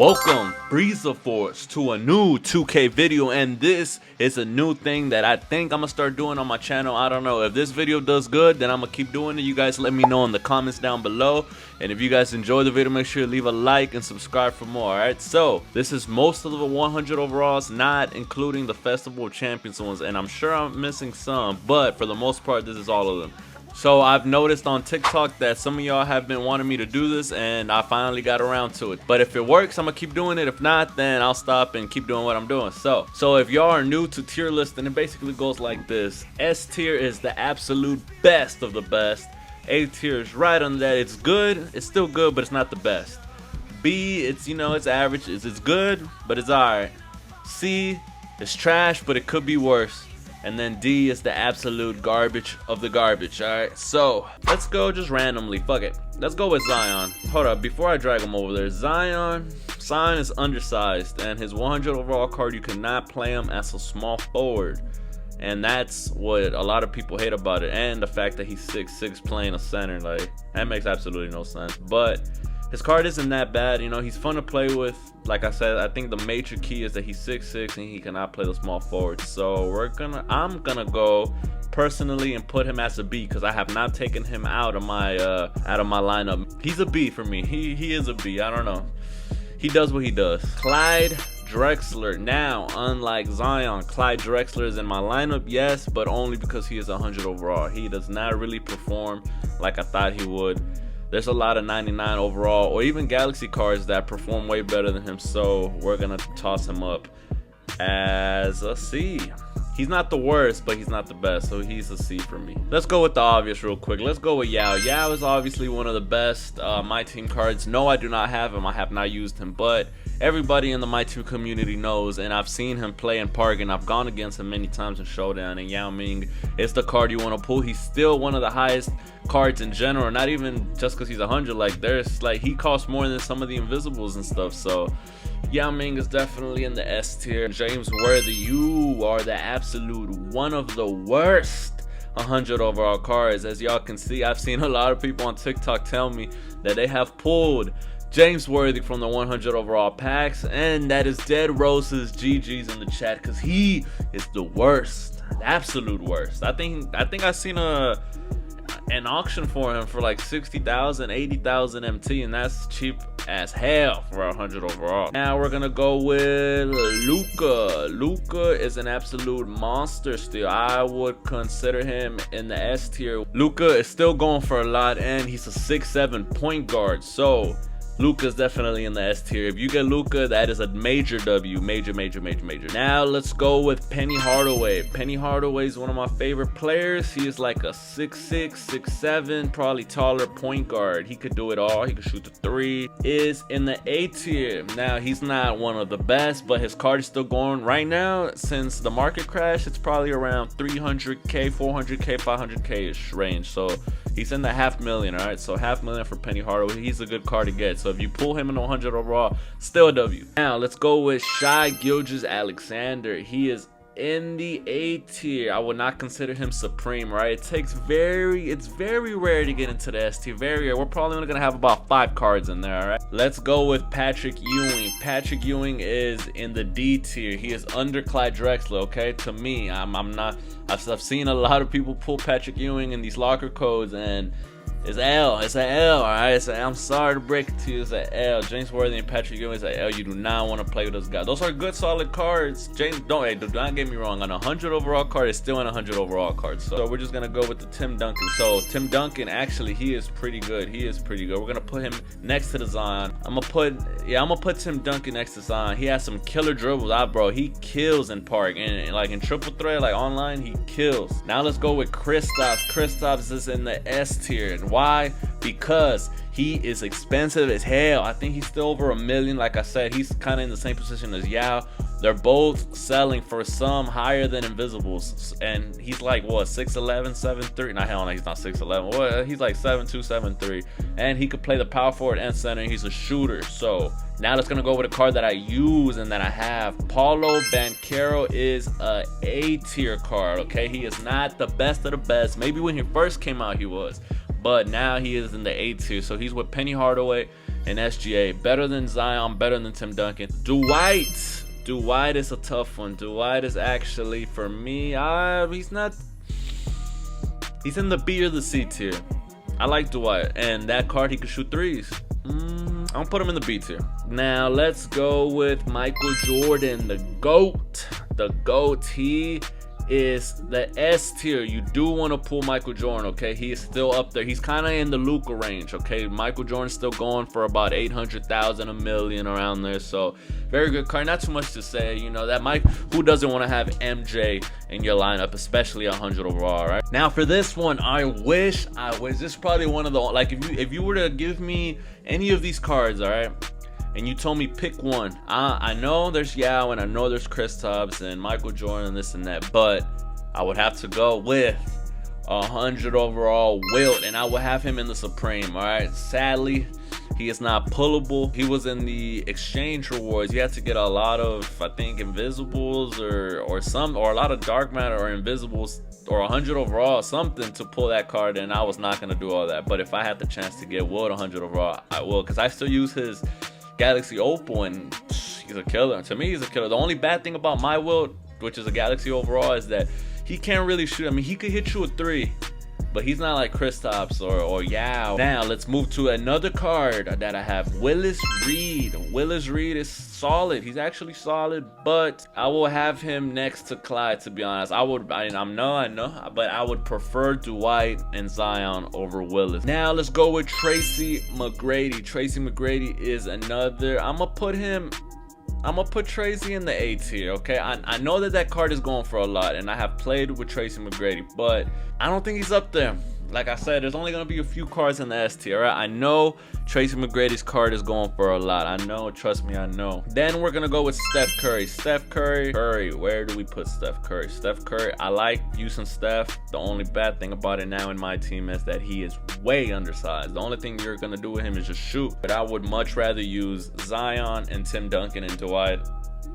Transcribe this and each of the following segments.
Welcome, Breeza Force, to a new 2K video, and this is a new thing that I think I'm gonna start doing on my channel. I don't know if this video does good, then I'm gonna keep doing it. You guys let me know in the comments down below, and if you guys enjoy the video, make sure you leave a like and subscribe for more. Alright, so this is most of the 100 overalls, not including the Festival of Champions ones, and I'm sure I'm missing some, but for the most part this is all of them. So I've noticed on TikTok that some of y'all have been wanting me to do this, and I finally got around to it. But if it works, I'm gonna keep doing it. If not, then I'll stop and keep doing what I'm doing. So if y'all are new to tier list, then it basically goes like this. S tier is the absolute best of the best. A tier is right under that. It's good, it's still good, but it's not the best. B, it's, you know, it's average. It's good, but it's alright. C, it's trash, but it could be worse. And then D is the absolute garbage of the garbage. Alright, so let's go just randomly. Fuck it. Let's go with Zion. Hold up, before I drag him over there, Zion is undersized, and his 100 overall card, you cannot play him as a small forward. And that's what a lot of people hate about it. And the fact that he's 6'6" playing a center, like, that makes absolutely no sense. But his card isn't that bad, you know, he's fun to play with. Like I said, I think the major key is that he's 6'6" and he cannot play the small forward. So I'm gonna go personally and put him as a B, because I have not taken him out of my lineup. He's a B for me. He is a B. I don't know. He does what he does. Clyde Drexler. Now, unlike Zion, Clyde Drexler is in my lineup, yes, but only because he is 100 overall. He does not really perform like I thought he would. There's a lot of 99 overall or even Galaxy cards that perform way better than him, so we're gonna toss him up as a C. He's not the worst, but he's not the best, so he's a C for me. Let's go with the obvious real quick. Let's go with Yao. Yao is obviously one of the best MyTEAM cards. No, I do not have him. I have not used him, but everybody in the MyTEAM community knows, and I've seen him play in Park, and I've gone against him many times in Showdown, and Yao Ming is the card you want to pull. He's still one of the highest cards in general, not even just because he's 100. Like, there's like, he costs more than some of the invisibles and stuff, so Yao Ming is definitely in the S tier. James Worthy, you are the absolute one of the worst 100 overall cards. As y'all can see, I've seen a lot of people on TikTok tell me that they have pulled James Worthy from the 100 overall packs, and that is dead roses. GG's in the chat, because he is the worst, the absolute worst. I think I seen an auction for him for like 60,000, 80,000 MT, and that's cheap as hell for 100 overall. Now we're gonna go with Luka. Luka is an absolute monster still. I would consider him in the S tier. Luka is still going for a lot, and he's a 6'7" point guard, so Luka's definitely in the S tier. If you get Luka, that is a major W. Major. Now let's go with Penny Hardaway. Penny Hardaway is one of my favorite players. He is like a 6'6", 6'7", probably taller point guard. He could do it all. He could shoot the three. Is in the A tier. Now, he's not one of the best, but his card is still going right now. Since the market crash, it's probably around 300K, 400K, 500K-ish range. So he's in the $500,000, all right? So $500,000 for Penny Hardaway. He's a good card to get. So if you pull him in 100 overall, still a W. Now let's go with Shai Gilgeous-Alexander. He is in the A tier. I would not consider him supreme, right? It's very rare to get into the S tier. Very rare. We're probably only gonna have about 5 cards in there, all right? Let's go with Patrick Ewing. Patrick Ewing is in the D tier. He is under Clyde Drexler, okay? To me, I'm not. I've seen a lot of people pull Patrick Ewing in these locker codes, and it's L. It's an L, alright? I'm sorry to break it to you. It's an L. James Worthy and Patrick Ewing is an L. You do not want to play with those guys. Those are good, solid cards. James, do not get me wrong. On a 100 overall card, it's still an 100 overall card. So we're just gonna go with the Tim Duncan. So Tim Duncan, actually, he is pretty good. He is pretty good. We're gonna put him next to the Zion. I'm gonna put Tim Duncan next to Zion. He has some killer dribbles. Bro, he kills in Park, and like in triple threat, like online, he kills. Now let's go with Kristaps. Kristaps is in the S tier. Why? Because he is expensive as hell. I think he's still over $1 million. Like I said, he's kind of in the same position as Yao. They're both selling for some higher than invisibles, and he's like, what, 6'11", 7'3"? Nah, hell no, he's not 6'11". What? He's like 7'2", 7'3", and he could play the power forward and center, and he's a shooter. So now let's gonna go with a card that I use and that I have. Paulo Banchero is a A tier card. Okay, he is not the best of the best. Maybe when he first came out he was, but now he is in the A tier. So he's with Penny Hardaway in SGA. Better than Zion, better than Tim Duncan. Dwight is a tough one. Dwight is actually, for me, he's in the B or the C tier. I like Dwight, and that card, he can shoot threes. I'm gonna put him in the B tier. Now let's go with Michael Jordan, the GOAT. The GOAT, he is the S tier. You do want to pull Michael Jordan, okay? He is still up there. He's kind of in the Luka range, okay? Michael Jordan's still going for about 800,000, a million around there. So very good card. Not too much to say, you know, that Mike, who doesn't want to have MJ in your lineup, especially 100 overall, right? Now for this one, I wish this is probably one of the, like, if you were to give me any of these cards, all right, and you told me pick one, I know there's Yao and I know there's Kristaps and Michael Jordan and this and that, but I would have to go with 100 overall Wilt, and I would have him in the Supreme. All right, sadly he is not pullable. He was in the exchange rewards. You had to get a lot of, I think, invisibles or a lot of dark matter or invisibles or 100 overall, something to pull that card, and I was not going to do all that. But if I had the chance to get Wilt 100 overall, I will, because I still use his Galaxy Opal, and he's a killer. To me, he's a killer. The only bad thing about my Wilt, which is a Galaxy overall, is that he can't really shoot. I mean, he could hit you a three, but he's not like Kristaps or Yao. Now let's move to another card that I have, Willis Reed. Willis Reed is solid. He's actually solid, but I will have him next to Clyde, to be honest. I know, but I would prefer Dwight and Zion over Willis. Now let's go with Tracy McGrady. Tracy McGrady is another. I'm gonna put Tracy in the A tier, okay? I know that card is going for a lot, and I have played with Tracy McGrady, but I don't think he's up there. Like I said, there's only gonna be a few cards in the S tier, right? I know Tracy McGrady's card is going for a lot. I know, trust me, I know. Then we're gonna go with Steph Curry. Steph Curry, where do we put Steph Curry? Steph Curry, I like using Steph. The only bad thing about it now in my team is that he is way undersized. The only thing you're gonna do with him is just shoot. But I would much rather use Zion and Tim Duncan and Dwight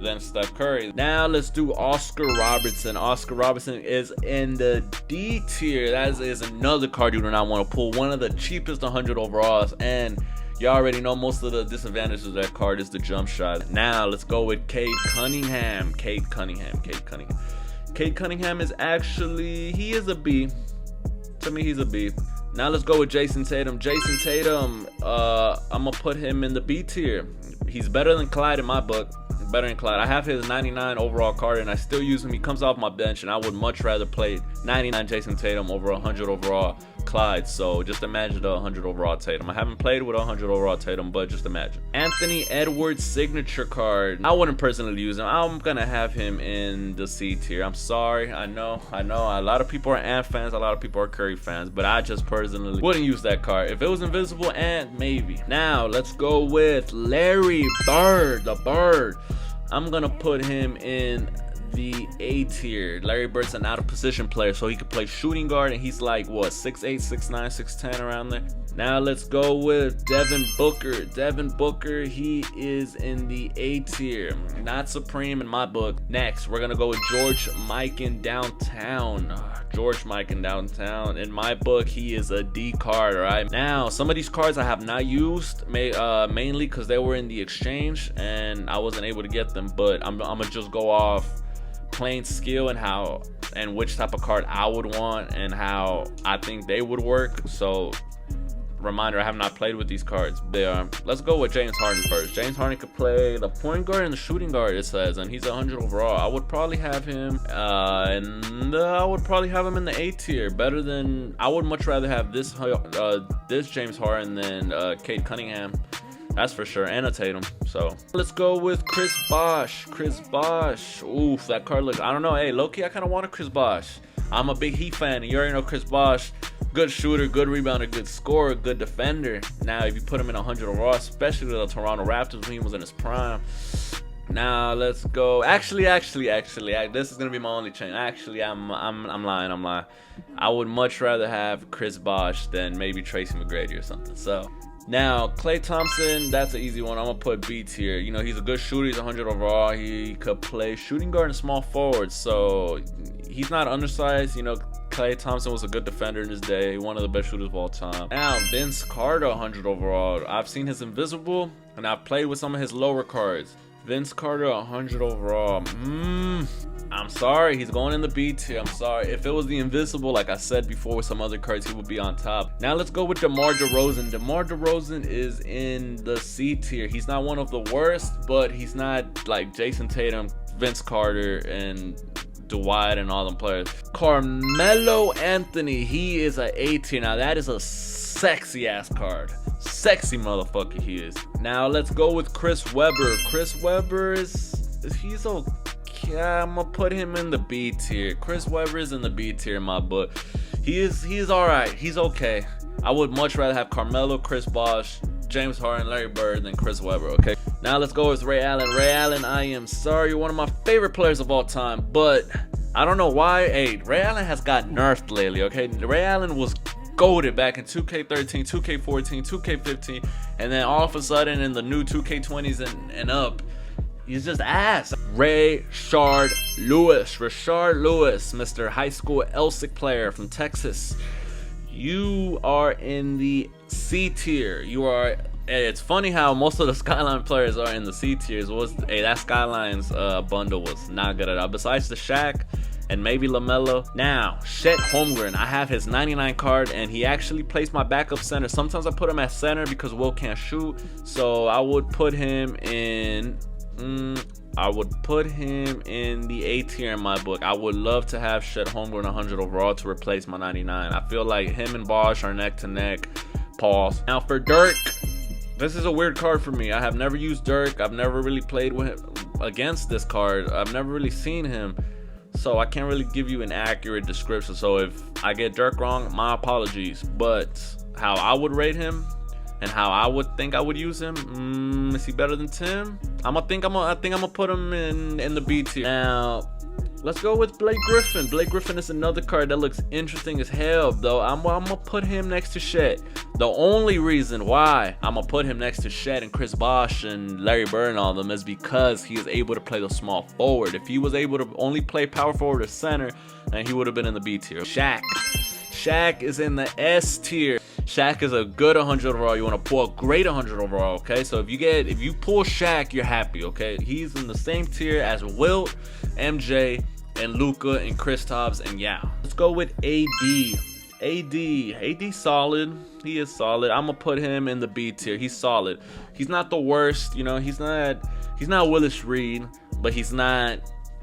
than Steph Curry. Now let's do Oscar Robertson. Oscar Robertson is in the D tier. That is another card you do not want to pull. One of the cheapest 100 overalls, and you already know most of the disadvantages of that card is the jump shot. Now let's go with Cade Cunningham. Cade Cunningham is actually, he is a B. To me, he's a B. Now let's go with Jason Tatum. Jason Tatum, I'm gonna put him in the B tier. He's better than Clyde in my book. Better than Clyde. I have his 99 overall card, and I still use him. He comes off my bench, and I would much rather play 99 Jason Tatum over 100 overall Clyde. So just imagine the 100 overall Tatum. I haven't played with 100 overall Tatum, but just imagine. Anthony Edwards signature card. I wouldn't personally use him. I'm gonna have him in the C tier. I'm sorry. I know. A lot of people are Ant fans. A lot of people are Curry fans, but I just personally wouldn't use that card. If it was invisible, Ant, maybe. Now let's go with Larry Bird. The Bird. I'm gonna put him in the A tier. Larry Bird's an out of position player, so he could play shooting guard, and he's like what, 6'8", 6'9", 6'10", around there. Now let's go with Devin Booker. Devin Booker, he is in the A tier, not Supreme in my book. Next, we're gonna go with George Mikan Downtown. George Mikan Downtown. In my book, he is a D card, right? Now, some of these cards I have not used, mainly because they were in the exchange and I wasn't able to get them, but I'm gonna just go off plain skill and which type of card I would want and how I think they would work. So reminder, I have not played with these cards. Let's go with James Harden first. James Harden could play the point guard and the shooting guard, it says, and he's 100 overall. I would probably have him I would probably have him in the A tier. Better than, I would much rather have this James Harden than Cade Cunningham. That's for sure, and a Tatum. So let's go with Chris Bosh. Chris Bosh. Oof, that card looks, I don't know. Hey, low-key, I kind of want a Chris Bosh. I'm a big Heat fan, and you already know Chris Bosh. Good shooter, good rebounder, good scorer, good defender. Now, if you put him in 100 overall, especially the Toronto Raptors when he was in his prime. Now let's go. Actually, this is gonna be my only change. Actually, I'm lying. I would much rather have Chris Bosh than maybe Tracy McGrady or something. So now Klay Thompson, that's an easy one. I'm gonna put B tier. You know, he's a good shooter. He's 100 overall. He could play shooting guard and small forward. So he's not undersized. You know, Klay Thompson was a good defender in his day, one of the best shooters of all time. Now, Vince Carter, 100 overall. I've seen his invisible, and I've played with some of his lower cards. Vince Carter, 100 overall. I'm sorry, he's going in the B tier. I'm sorry. If it was the invisible, like I said before with some other cards, he would be on top. Now let's go with DeMar DeRozan. DeMar DeRozan is in the C tier. He's not one of the worst, but he's not like Jason Tatum, Vince Carter, and Dwight and all them players. Carmelo Anthony, he is a A tier. Now that is a sexy ass card. Sexy motherfucker he is. Now let's go with Chris Webber. Chris Webber he's okay. I'm gonna put him in the B tier. Chris Webber is in the B tier in my book. He's all right. He's okay. I would much rather have Carmelo, Chris Bosh, James Harden, Larry Bird than Chris Webber. Okay. Now let's go with Ray Allen. Ray Allen, I am sorry, you're one of my favorite players of all time, but I don't know why. Hey, Ray Allen has got nerfed lately. Okay, Ray Allen was goated back in 2K13, 2K14, 2K15, and then all of a sudden in the new 2K20s and up, he's just ass. Rashard Lewis, Mr. High School LSIC player from Texas. You are in the C tier. You are. It's funny how most of the Skyline players are in the C tiers. Hey, that Skylines bundle was not good at all. Besides the Shaq and maybe LaMelo. Now, Chet Holmgren, I have his 99 card, and he actually plays my backup center. Sometimes I put him at center because Will can't shoot, so I would put him in. I would put him in the A tier in my book. I would love to have Chet Holmgren 100 overall to replace my 99. I feel like him and Bosh are neck to neck. Pause. Now for Dirk, this is a weird card for me. I have never used Dirk. I've never really played with him against this card. I've never really seen him, so I can't really give you an accurate description. So if I get Dirk wrong, my apologies. But how I would rate him and how I would think I would use him, is he better than Tim? I think I'm gonna put him in the B tier. Now let's go with Blake Griffin. Blake Griffin is another card that looks interesting as hell, though. I'm gonna put him next to Chet. The only reason why I'm gonna put him next to Chet and Chris Bosh and Larry Bird and all of them is because he is able to play the small forward. If he was able to only play power forward or center, then he would have been in the B tier. Shaq is in the S tier. Shaq is a good 100 overall. You want to pull a great 100 overall, okay? So if you pull Shaq, you're happy, okay? He's in the same tier as Wilt, MJ, and Luka and Kristaps and yeah. Let's go with AD. AD solid. He is solid. I'm gonna put him in the B tier. He's solid. He's not the worst, you know. He's not Willis Reed, but he's not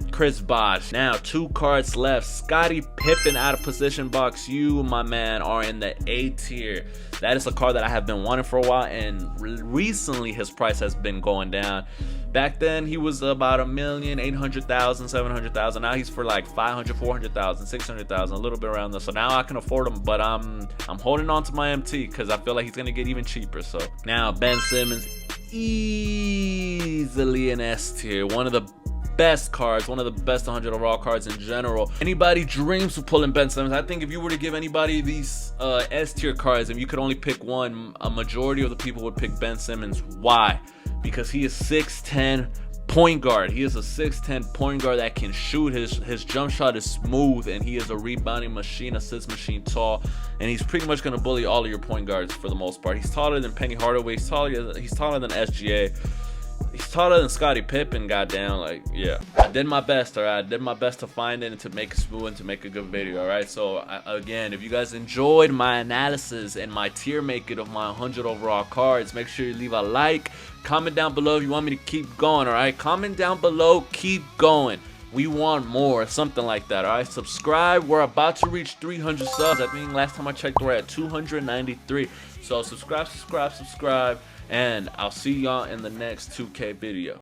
Chris Bosh. Now 2 cards left. Scottie Pippen out of position box. You, my man, are in the A tier. That is a card that I have been wanting for a while, and recently his price has been going down. Back then he was about $1,800,000, $700,000. Now he's for like $500,000, $400,000, $600,000, a little bit around there. So now I can afford him, but I'm holding on to my MT because I feel like he's gonna get even cheaper. So now Ben Simmons, easily an S tier. One of the best cards, one of the best 100 overall cards in general. Anybody dreams of pulling Ben Simmons. I think if you were to give anybody these S tier cards and you could only pick one, a majority of the people would pick Ben Simmons. Why? Because he is 6'10" point guard. He is a 6'10" point guard that can shoot. His jump shot is smooth, and he is a rebounding machine, assist machine, tall, and he's pretty much going to bully all of your point guards for the most part. He's taller than Penny Hardaway. He's taller than SGA. He's taller than Scottie Pippen, goddamn. Like, yeah. I did my best, alright? I did my best to find it and to make it smooth and to make a good video, alright? So, again, if you guys enjoyed my analysis and my tier making of my 100 overall cards, make sure you leave a like. Comment down below if you want me to keep going, alright? Comment down below, keep going. We want more, something like that, alright? Subscribe. We're about to reach 300 subs. I think last time I checked, we're at 293. So, subscribe. And I'll see y'all in the next 2K video.